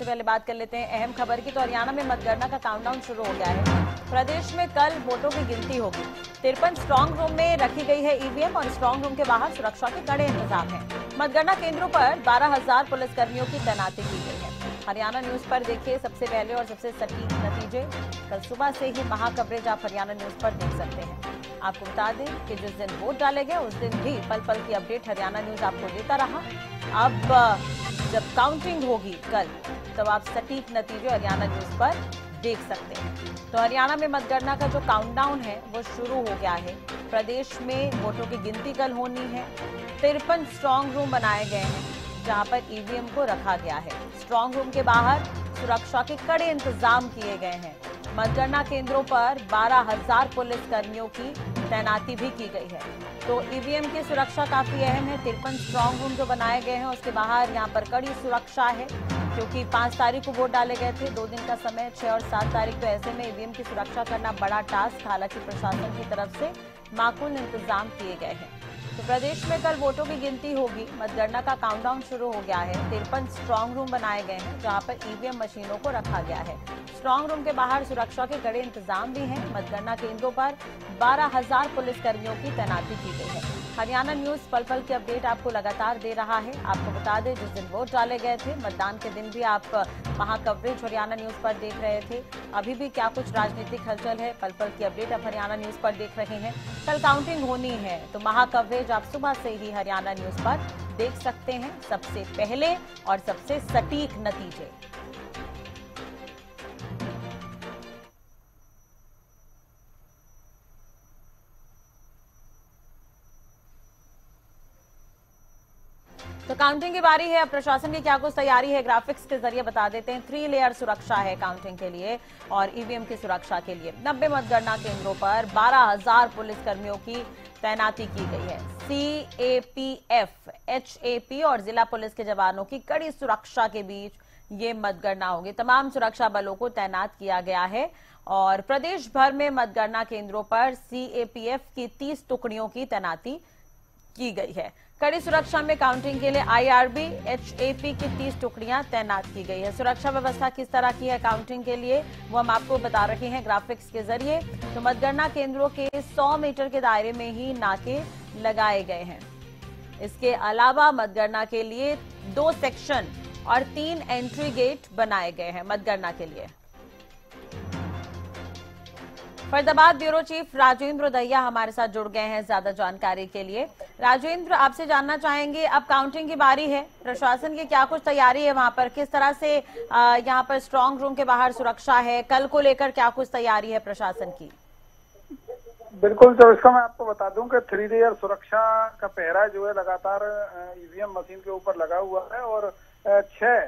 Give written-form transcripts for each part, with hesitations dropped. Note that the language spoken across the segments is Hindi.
सबसे पहले बात कर लेते हैं अहम खबर की। तो हरियाणा में मतगणना का काउंटडाउन शुरू हो गया है। प्रदेश में कल वोटों की गिनती होगी। 53 स्ट्रांग रूम में रखी गई है ईवीएम और स्ट्रांग रूम के बाहर सुरक्षा के कड़े इंतजाम हैं। मतगणना केंद्रों पर 12,000 पुलिसकर्मियों की तैनाती की गई है। हरियाणा न्यूज पर देखिए सबसे पहले और सबसे सटीक नतीजे। कल सुबह से ही महा कवरेज आप हरियाणा न्यूज पर देख सकते हैं। आपको बता दें कि जिस दिन वोट डाले गए उस दिन भी पल पल की अपडेट हरियाणा न्यूज आपको देता रहा। अब जब काउंटिंग होगी कल, तब आप सटीक नतीजे हरियाणा न्यूज पर देख सकते हैं। तो हरियाणा में मतगणना का जो काउंटडाउन है वो शुरू हो गया है। प्रदेश में वोटों की गिनती कल होनी है। 53 स्ट्रांग रूम बनाए गए हैं जहां पर ईवीएम को रखा गया है। स्ट्रांग रूम के बाहर सुरक्षा के कड़े इंतजाम किए गए हैं। मतगणना केंद्रों पर 12,000 पुलिसकर्मियों की तैनाती भी की गई है। तो ईवीएम की सुरक्षा काफी अहम है। 53 स्ट्रांग रूम जो बनाए गए हैं उसके बाहर यहाँ पर कड़ी सुरक्षा है, क्योंकि 5 तारीख को वोट डाले गए थे। 2 दिन का समय, 6 और 7 तारीख। तो ऐसे में ईवीएम की सुरक्षा करना बड़ा टास्क। हालांकि प्रशासन की तरफ से माकूल इंतजाम किए गए हैं। तो प्रदेश में कल वोटों की गिनती होगी। मतगणना का काउंटडाउन शुरू हो गया है। 53 स्ट्रांग रूम बनाए गए हैं जहां पर ईवीएम मशीनों को रखा गया है। स्ट्रांग रूम के बाहर सुरक्षा के कड़े इंतजाम भी हैं। मतगणना केंद्रों पर 12,000 पुलिसकर्मियों की तैनाती की गई है। हरियाणा न्यूज पल पल की अपडेट आपको लगातार दे रहा है। आपको बता दें जिस दिन वोट डाले गए थे, मतदान के दिन भी आप महा कवरेज हरियाणा न्यूज पर देख रहे थे। अभी भी क्या कुछ राजनीतिक हलचल है, पल पल की अपडेट आप हरियाणा न्यूज पर देख रहे हैं। कल काउंटिंग होनी है तो महा कवरेज आप सुबह से ही हरियाणा न्यूज पर देख सकते हैं। सबसे पहले और सबसे सटीक नतीजे। तो काउंटिंग की बारी है। अब प्रशासन की क्या कुछ तैयारी है ग्राफिक्स के जरिए बता देते हैं। 3 लेयर सुरक्षा है काउंटिंग के लिए और ईवीएम की सुरक्षा के लिए। 90 मतगणना केंद्रों पर 12,000 पुलिसकर्मियों की तैनाती की गई है। CAPF, HAP और जिला पुलिस के जवानों की कड़ी सुरक्षा के बीच ये मतगणना होगी। तमाम सुरक्षा बलों को तैनात किया गया है और प्रदेश भर में मतगणना केंद्रों पर CAPF की 30 टुकड़ियों की तैनाती की गई है। कड़ी सुरक्षा में काउंटिंग के लिए IRB, HAP की 30 टुकड़ियां तैनात की गई है। सुरक्षा व्यवस्था किस तरह की है काउंटिंग के लिए वो हम आपको बता रहे हैं ग्राफिक्स के जरिए। तो मतगणना केंद्रों के 100 मीटर के दायरे में ही नाके लगाए गए हैं। इसके अलावा मतगणना के लिए 2 सेक्शन और 3 एंट्री गेट बनाए गए हैं मतगणना के लिए। फरीदाबाद ब्यूरो चीफ राजेंद्र दहिया हमारे साथ जुड़ गए हैं ज्यादा जानकारी के लिए। राजेंद्र, आपसे जानना चाहेंगे, अब काउंटिंग की बारी है, प्रशासन की क्या कुछ तैयारी है वहां पर? किस तरह से यहां पर स्ट्रांग रूम के बाहर सुरक्षा है? कल को लेकर क्या कुछ तैयारी है प्रशासन की? बिल्कुल, तो इसका मैं आपको बता दूं कि 3 लेयर सुरक्षा का पहरा जो है लगातार ईवीएम मशीन के ऊपर लगा हुआ है और 6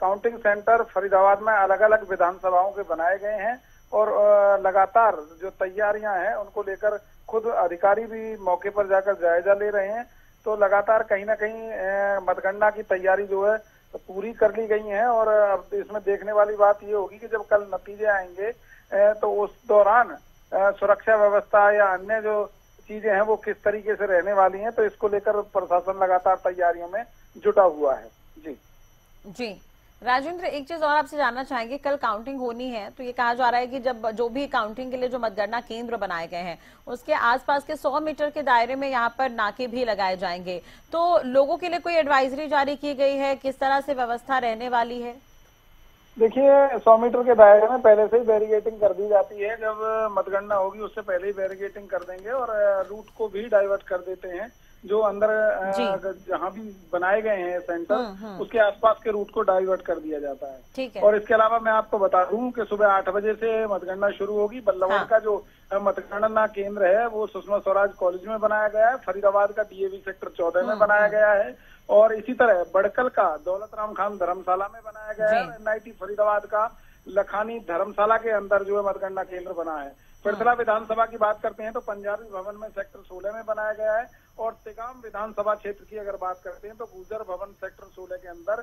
काउंटिंग सेंटर फरीदाबाद में अलग अलग विधानसभाओं के बनाए गए हैं और लगातार जो तैयारियां हैं उनको लेकर खुद अधिकारी भी मौके पर जाकर जायजा ले रहे हैं। तो लगातार कहीं ना कहीं मतगणना की तैयारी जो है पूरी कर ली गई है और अब इसमें देखने वाली बात ये होगी कि जब कल नतीजे आएंगे तो उस दौरान सुरक्षा व्यवस्था या अन्य जो चीजें हैं वो किस तरीके से रहने वाली हैं। तो इसको लेकर प्रशासन लगातार तैयारियों में जुटा हुआ है। जी राजेंद्र, एक चीज और आपसे जानना चाहेंगे, कल काउंटिंग होनी है तो ये कहा जा रहा है कि जब जो भी काउंटिंग के लिए जो मतगणना केंद्र बनाए गए हैं उसके आसपास के 100 मीटर के दायरे में यहाँ पर नाके भी लगाए जाएंगे। तो लोगों के लिए कोई एडवाइजरी जारी की गई है? किस तरह से व्यवस्था रहने वाली है? देखिए, 100 मीटर के दायरे में पहले से ही बैरिगेटिंग कर दी जाती है। जब मतगणना होगी उससे पहले ही बैरिगेटिंग कर देंगे और रूट को भी डाइवर्ट कर देते हैं। जो अंदर जहां भी बनाए गए हैं सेंटर उसके आसपास के रूट को डाइवर्ट कर दिया जाता है। ठीक है। और इसके अलावा मैं आपको बता दूं कि सुबह 8 बजे से मतगणना शुरू होगी। बल्लभगढ़ का जो मतगणना केंद्र है वो सुषमा स्वराज कॉलेज में बनाया गया है। फरीदाबाद का DAV सेक्टर 14 में बनाया गया है और इसी तरह बड़कल का दौलत राम खान धर्मशाला में बनाया गया है। NIT फरीदाबाद का लखानी धर्मशाला के अंदर जो है मतगणना केंद्र बना है। फिरसला विधानसभा की बात करते हैं तो पंजाबी भवन में सेक्टर 16 में बनाया गया है और तिगाम विधानसभा क्षेत्र की अगर बात करते हैं तो गुजर भवन सेक्टर 16 के अंदर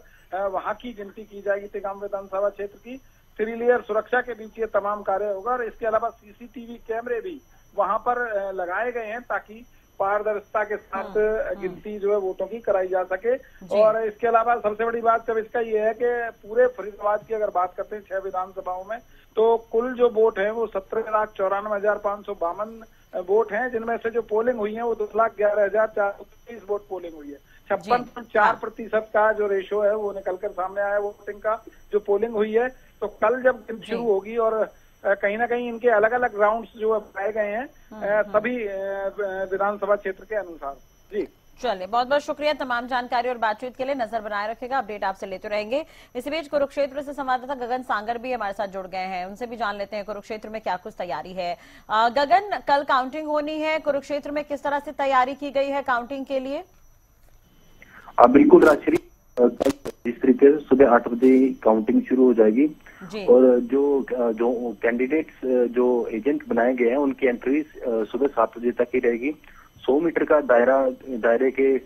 वहां की गिनती की जाएगी तिगाम विधानसभा क्षेत्र की। 3 लेयर सुरक्षा के बीच ये तमाम कार्य होगा और इसके अलावा CCTV कैमरे भी वहां पर लगाए गए हैं ताकि पारदर्शिता के साथ गिनती जो है वोटों की कराई जा सके। और इसके अलावा सबसे बड़ी बात जब इसका ये है कि पूरे फरीदाबाद की अगर बात करते हैं 6 विधानसभाओं में, तो कुल जो वोट है वो 17,94,552 वोट हैं, जिनमें से जो पोलिंग हुई है वो 2,11,423 वोट पोलिंग हुई है। 56.4% का जो रेशो है वो निकलकर सामने आया वोटिंग का, जो पोलिंग हुई है। तो कल जब गिनती शुरू होगी और कहीं ना कहीं इनके अलग अलग राउंड्स जो बनाए गए हैं सभी विधानसभा क्षेत्र के अनुसार। जी चलिए, बहुत बहुत शुक्रिया तमाम जानकारी और बातचीत के लिए। नजर बनाए रखेगा, अपडेट आपसे लेते रहेंगे। इसी बीच कुरुक्षेत्र से संवाददाता गगन सांगर भी हमारे साथ जुड़ गए हैं, उनसे भी जान लेते हैं कुरुक्षेत्र में क्या कुछ तैयारी है। गगन, कल काउंटिंग होनी है, कुरुक्षेत्र में किस तरह से तैयारी की गई है काउंटिंग के लिए? बिल्कुल राजश्री, जिस तरीके से सुबह 8 बजे काउंटिंग शुरू हो जाएगी और जो कैंडिडेट्स जो एजेंट बनाए गए हैं उनकी एंट्री सुबह 7 बजे तक ही रहेगी। 100 मीटर का दायरे के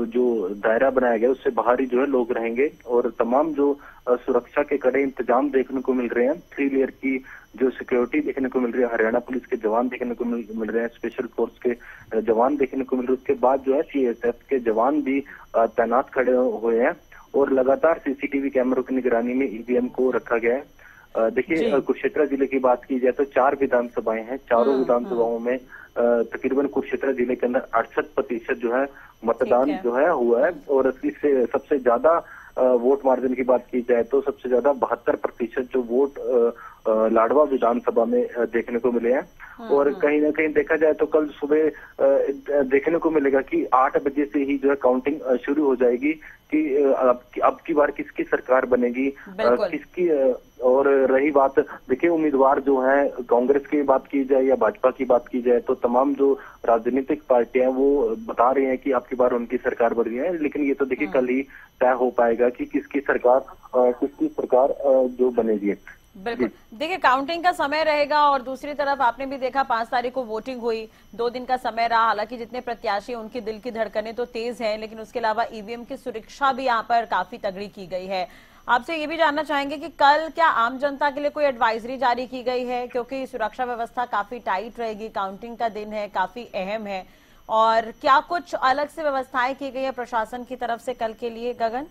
जो दायरा बनाया गया उससे बाहर ही जो है लोग रहेंगे और तमाम जो सुरक्षा के कड़े इंतजाम देखने को मिल रहे हैं। 3 लेयर की जो सिक्योरिटी देखने को मिल रही है, हरियाणा पुलिस के जवान देखने को मिल रहे हैं, स्पेशल फोर्स के जवान देखने को मिल रहे हैं। उसके बाद जो है सीएसएफ के जवान भी तैनात खड़े हुए हैं और लगातार सीसीटीवी कैमरों की निगरानी में ईवीएम को रखा गया है। देखिए, कुरुक्षेत्र जिले की बात की जाए तो 4 विधानसभाएं हैं। चारों विधानसभाओं में तकरीबन कुरुक्षेत्र जिले के अंदर 68% जो है मतदान जो है हुआ है और इससे सबसे ज्यादा वोट मार्जिन की बात की जाए तो सबसे ज्यादा 72% जो वोट लाडवा विधानसभा में देखने को मिले हैं। और कहीं ना कहीं देखा जाए तो कल सुबह देखने को मिलेगा कि 8 बजे से ही जो है काउंटिंग शुरू हो जाएगी कि अब की बार किसकी सरकार बनेगी, किसकी। और रही बात, देखिए उम्मीदवार जो है कांग्रेस की बात की जाए या भाजपा की बात की जाए तो तमाम जो राजनीतिक पार्टियां वो बता रही हैं कि अब की बार उनकी सरकार बन रही है, लेकिन ये तो देखिए कल ही तय हो पाएगा कि किसकी सरकार जो बनेगी। बिल्कुल, देखिए काउंटिंग का समय रहेगा और दूसरी तरफ आपने भी देखा 5 तारीख को वोटिंग हुई, 2 दिन का समय रहा। हालांकि जितने प्रत्याशी उनकी दिल की धड़कनें तो तेज हैं, लेकिन उसके अलावा ईवीएम की सुरक्षा भी यहाँ पर काफी तगड़ी की गई है। आपसे ये भी जानना चाहेंगे कि कल क्या आम जनता के लिए कोई एडवाइजरी जारी की गई है, क्योंकि सुरक्षा व्यवस्था काफी टाइट रहेगी, काउंटिंग का दिन है, काफी अहम है, और क्या कुछ अलग से व्यवस्थाएं की गई है प्रशासन की तरफ से कल के लिए? गगन,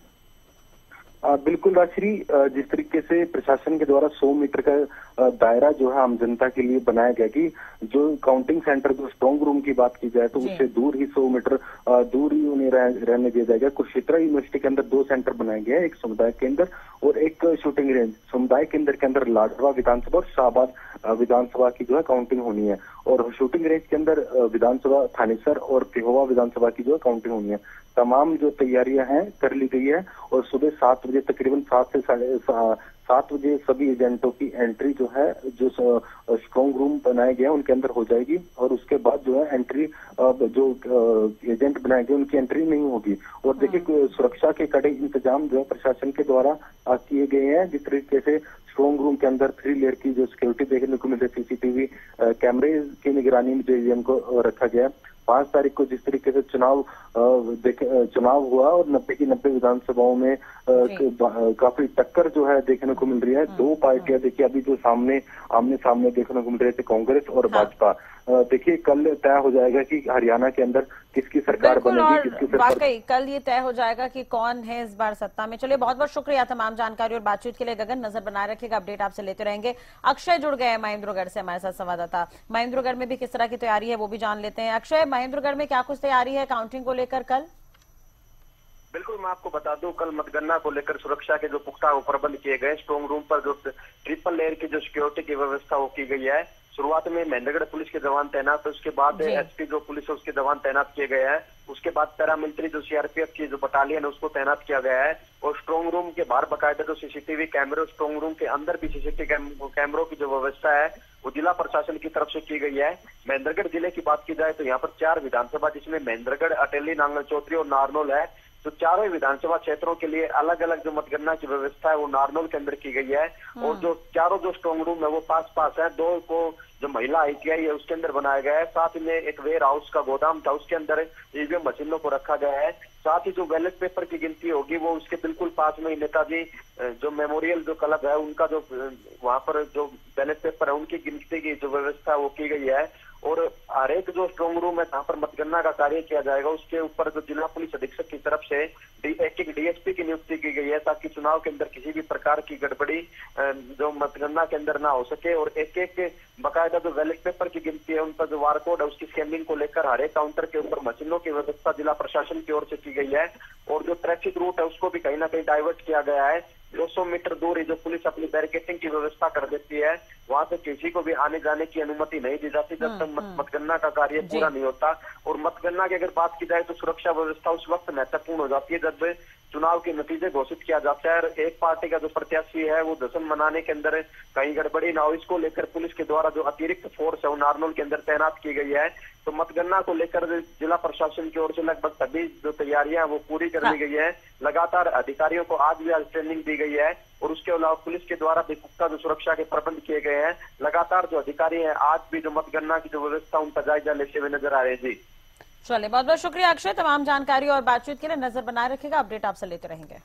बिल्कुल राजश्री, जिस तरीके से प्रशासन के द्वारा 100 मीटर का दायरा जो है आम जनता के लिए बनाया गया कि जो काउंटिंग सेंटर जो स्ट्रॉन्ग रूम की बात की जाए तो उससे दूर ही 100 मीटर दूर ही उन्हें रहने दिया जाएगा। कुरुक्षेत्र यूनिवर्सिटी के अंदर 2 सेंटर बनाए गए हैं, एक समुदाय केंद्र और एक शूटिंग रेंज। समुदाय केंद्र के अंदर लाडवा विधानसभा और शाहबाद विधानसभा की जो है काउंटिंग होनी है और शूटिंग रेंज के अंदर विधानसभा थानेसर और पेहोवा विधानसभा की जो है काउंटिंग होनी है। तमाम जो तैयारियां हैं कर ली गई है और सुबह 7 बजे तकरीबन 7 से 7:30 बजे सभी एजेंटों की एंट्री जो है जो स्ट्रॉन्ग रूम बनाए गए हैं उनके अंदर हो जाएगी और उसके बाद जो है एंट्री जो एजेंट बनाए गए उनकी एंट्री नहीं होगी। और देखिए सुरक्षा के कड़े इंतजाम जो है प्रशासन के द्वारा किए गए हैं। जिस तरीके से स्ट्रॉन्ग रूम के अंदर 3 लेयर की जो सिक्योरिटी देखने को मिल रही है, सीसीटीवी कैमरे की निगरानी में जो ईवीएम को रखा गया। 5 तारीख को जिस तरीके से चुनाव हुआ और 90 की 90 विधानसभाओं में काफी टक्कर जो है देखने को मिल रही है। 2 पार्टियां देखिए अभी जो आमने सामने देखने को मिल रहे थे, कांग्रेस और भाजपा। देखिए कल तय हो जाएगा कि हरियाणा के अंदर किसकी सरकार बनेगी, किसकी सरकार। वाकई कल ये तय हो जाएगा कि कौन है इस बार सत्ता में। चलिए, बहुत बहुत शुक्रिया तमाम जानकारी और बातचीत के लिए गगन। नजर बनाए रखिएगा, अपडेट आपसे लेते रहेंगे। अक्षय जुड़ गए हैं महेंद्रगढ़ से हमारे साथ संवाददाता। महेंद्रगढ़ में भी किस तरह की तैयारी है वो भी जान लेते हैं। अक्षय, महेंद्रगढ़ में क्या कुछ तैयारी है काउंटिंग को लेकर कल? बिल्कुल, मैं आपको बता दूं कल मतगणना को लेकर सुरक्षा के जो पुख्ता प्रबंध किए गए। स्ट्रॉन्ग रूम पर जो 3 लेयर की जो सिक्योरिटी की व्यवस्था वो की गई है। शुरुआत में महेंद्रगढ़ पुलिस के जवान तैनात है, उसके बाद एसपी जो पुलिस है उसके जवान तैनात किए गए हैं। उसके बाद पैरामिलिट्री जो सीआरपीएफ की जो बटालियन है उसको तैनात किया गया है और स्ट्रॉन्ग रूम के बाहर बकायदा जो सीसीटीवी कैमरे, स्ट्रॉन्ग रूम के अंदर भी सीसीटीवी कैमरों की जो व्यवस्था है वो जिला प्रशासन की तरफ से की गई है। महेंद्रगढ़ जिले की बात की जाए तो यहाँ पर 4 विधानसभा जिसमें महेंद्रगढ़, अटेली, नांगल चौधरी और नारनौल है। तो चारों विधानसभा क्षेत्रों के लिए अलग अलग जो मतगणना की व्यवस्था है वो नारनौल के अंदर की गई है और जो चारों जो स्ट्रॉन्ग रूम है वो पास है। 2 को जो महिला आईटीआई है उसके अंदर बनाया गया है। साथ में एक वेयर हाउस का गोदाम था, उसके अंदर ईवीएम मशीनों को रखा गया है। साथ ही जो बैलेट पेपर की गिनती होगी वो उसके बिल्कुल पास में ही नेताजी जो मेमोरियल जो क्लब है उनका जो वहां पर जो बैलेट पेपर है उनकी गिनती की जो व्यवस्था वो की गई है। और हर एक जो स्ट्रांग रूम है जहाँ पर मतगणना का कार्य किया जाएगा उसके ऊपर जो जिला पुलिस अधीक्षक की तरफ से एक डीएसपी की नियुक्ति की गई है, ताकि चुनाव के अंदर किसी भी प्रकार की गड़बड़ी जो मतगणना के अंदर ना हो सके। और एक एक बकायदा जो बैलेट पेपर की गिनती है, उन पर जो वार कोड है उसकी स्कैनिंग को लेकर हर एक काउंटर के ऊपर मशीनों की व्यवस्था जिला प्रशासन की ओर से की गई है। और जो ट्रैफिक रूट है उसको भी कहीं ना कहीं डाइवर्ट किया गया है। 200 मीटर दूर ही जो पुलिस अपनी बैरिकेटिंग की व्यवस्था कर देती है, वहां से किसी को भी आने जाने की अनुमति नहीं दी जाती जब तक मतगणना का कार्य पूरा नहीं होता। और मतगणना की अगर बात की जाए तो सुरक्षा व्यवस्था उस वक्त महत्वपूर्ण हो जाती है जब चुनाव के नतीजे घोषित किया जाता है। एक पार्टी का जो प्रत्याशी है वो जश्न मनाने के अंदर कहीं गड़बड़ी ना हो, इसको लेकर पुलिस के द्वारा जो अतिरिक्त फोर्स है वो नारनौल के अंदर तैनात की गई है। तो मतगणना को लेकर जिला प्रशासन की ओर से लगभग सभी जो तैयारियां वो पूरी कर ली गई है। लगातार अधिकारियों को आज भी ट्रेनिंग दी गई है और उसके अलावा पुलिस के द्वारा भी पुख्ता जो सुरक्षा के प्रबंध किए गए हैं। लगातार जो अधिकारी हैं आज भी जो मतगणना की जो व्यवस्था उनका जायजा लेते हुए नजर आ रहे हैं। जी चलिए, बहुत बहुत शुक्रिया अक्षय, तमाम जानकारी और बातचीत के लिए। नजर बनाए रखिएगा, अपडेट आपसे लेते रहेंगे।